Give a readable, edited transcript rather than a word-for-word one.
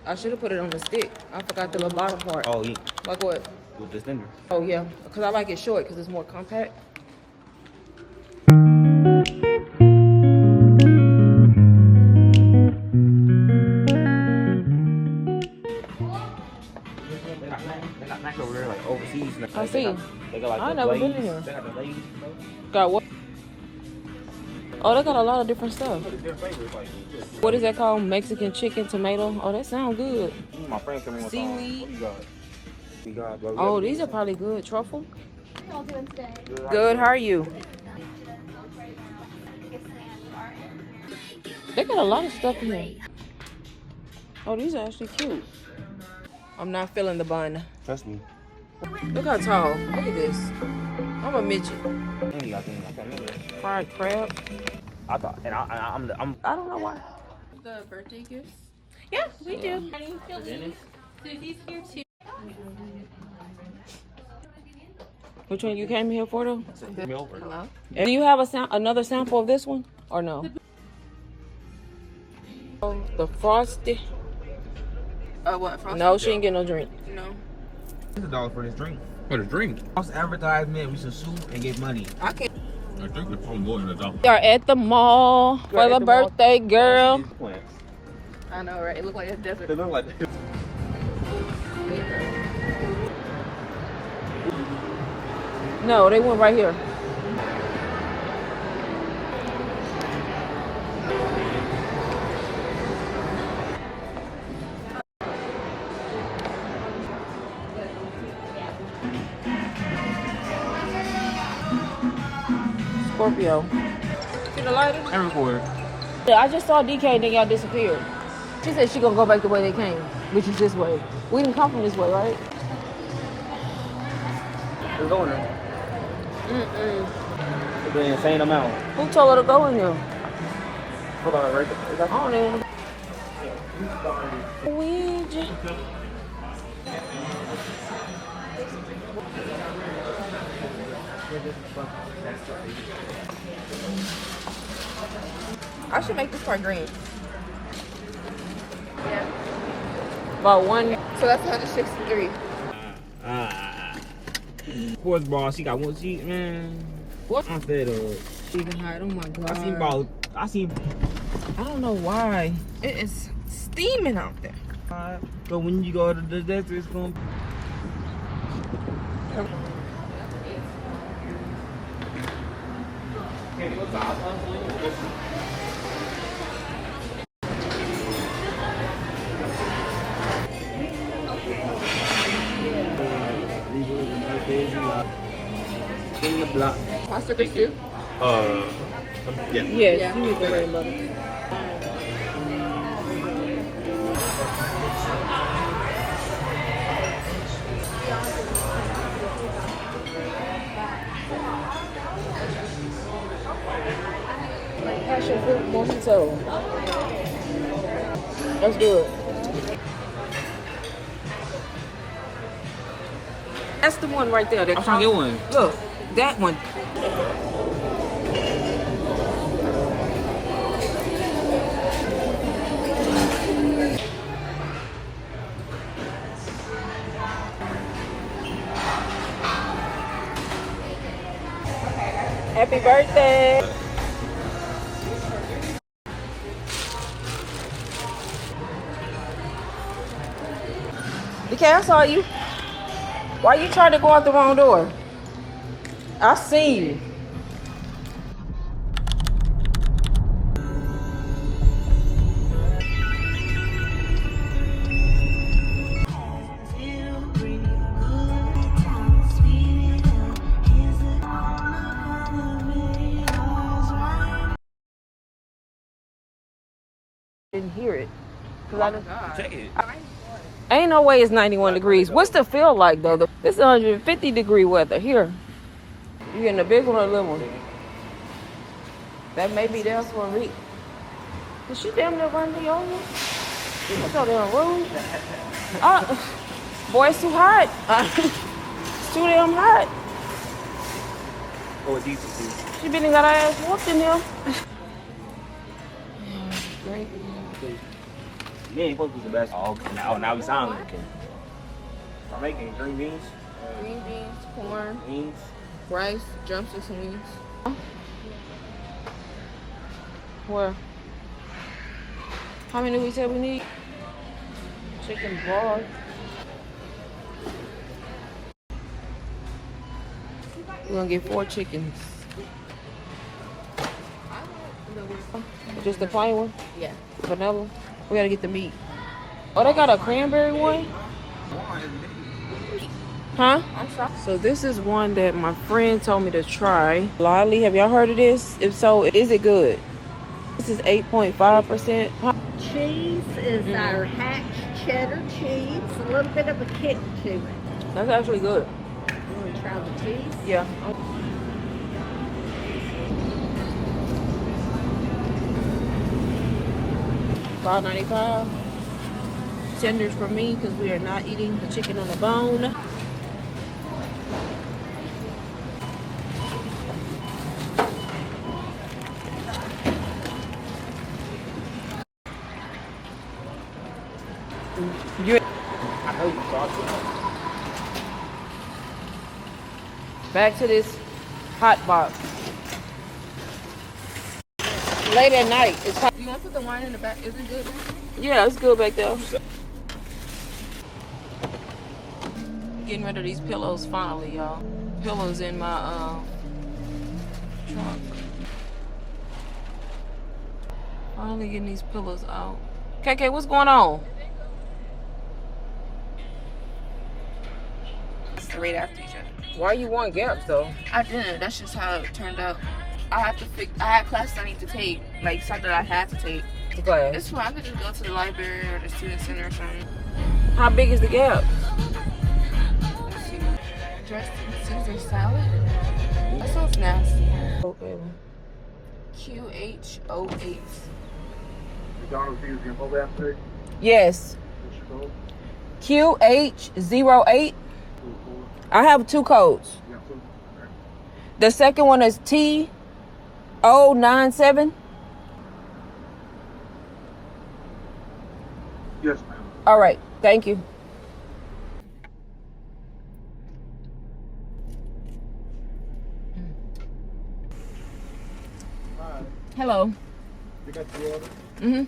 I should have put it on the stick. I forgot the little bottom part. Oh, yeah. Like what? With the extender. Oh, yeah. Because I like it short because it's more compact. They got Mac over there, like overseas. I see. They got like I never been in here. They got the Lay's. Got what? Oh, they got a lot of different stuff. What is that called? Mexican chicken tomato? Oh, that sounds good. My friend came in with seaweed. Bro. Oh, these are probably good. Truffle? Good, how are you? They got a lot of stuff in here. Oh, these are actually cute. I'm not feeling the bun. Trust me. Look how tall. Look at this. I'm a midget. Fried crab. I thought, and I'm. I don't know why. The birthday gifts? Yeah, we do. Susie's here too. Which one you came here for though? Hello? And do you have another sample of this one or no? Oh, the frosty. What? Frosty? No, she ain't get no drink. No. It's $1 for this drink. For the drink? False advertisement. We should sue and get money. I can't. I think it's probably more than $1. We are at the mall for the birthday girl. I know, right? It looked like a desert. They look like. No, they went right here. Scorpio. See the lighter? I record. Yeah, I just saw DK and then y'all disappeared. She said she gonna go back the way they came, which is this way. We didn't come from this way, right? We're going there. It's an insane amount. Who told her to go in there? Hold on, right there. I don't even. Ouija. I should make this part green. Yeah. About one. So that's 163. Sports ball, she got one seat, man. What? I'm fed up. She can hide. Oh my god. I seen. I don't know why. It is steaming out there. But when you go to the desert, it's gonna. In the block. Pasta stew? Yeah. Yes, you need the red butter. Passion fruit mojito. That's good. That's the one right there. I'm trying to get one. Look, that one. Happy birthday. DK, I saw you. Why you trying to go out the wrong door? I seen you. Didn't hear it. Cause I didn't. Check it. Ain't no way it's 91 degrees. What's the feel like though? This is 150 degree weather here. You getting a big one or a little one? That may be there for a week. Is she damn near running the over? What's so damn rude? Boy, it's too hot. It's too damn hot. Oh, it's easy. She been and got her ass whooped in here. Great. Me ain't supposed to do the best. Oh, okay. Now we sound like it. I'm making green beans. Green beans, corn, Beans. rice, drumsticks, and wings. Where? How many we said we need? Chicken broth. We're gonna get 4 chickens. Just the plain one? Yeah. Vanilla? We gotta get the meat. Oh, they got a cranberry one? Huh? I'm sorry. So this is one that my friend told me to try. Lolly, have y'all heard of this? If so, is it good? This is 8.5%. Cheese is our hatch cheddar cheese. A little bit of a kick to it. That's actually good. You want to try the cheese? Yeah. $5.95. Tenders for me because we are not eating the chicken on the bone. I know you saucy. Back to this hot box. Late at night. It's hot. You want to put the wine in the back? Is it good? Yeah, it's good back there. Getting rid of these pillows finally, y'all. Pillows in my trunk. Finally getting these pillows out. KK, what's going on? Right after each other. Why you want gaps though? I didn't. That's just how it turned out. I had classes I need to take, like stuff that I had to take. The class. It's fine. I could just go to the library or the student center or something. How big is the gap? Let's see. Dressed in Caesar salad. That sounds nasty. Okay. QH08. McDonald's is your mobile app today? Yes. What's your code? QH08. I have 2 codes. Yeah, so, The second one is T097. yes, ma'am. All right. Thank you. Hello. You got your order? Mm-hmm.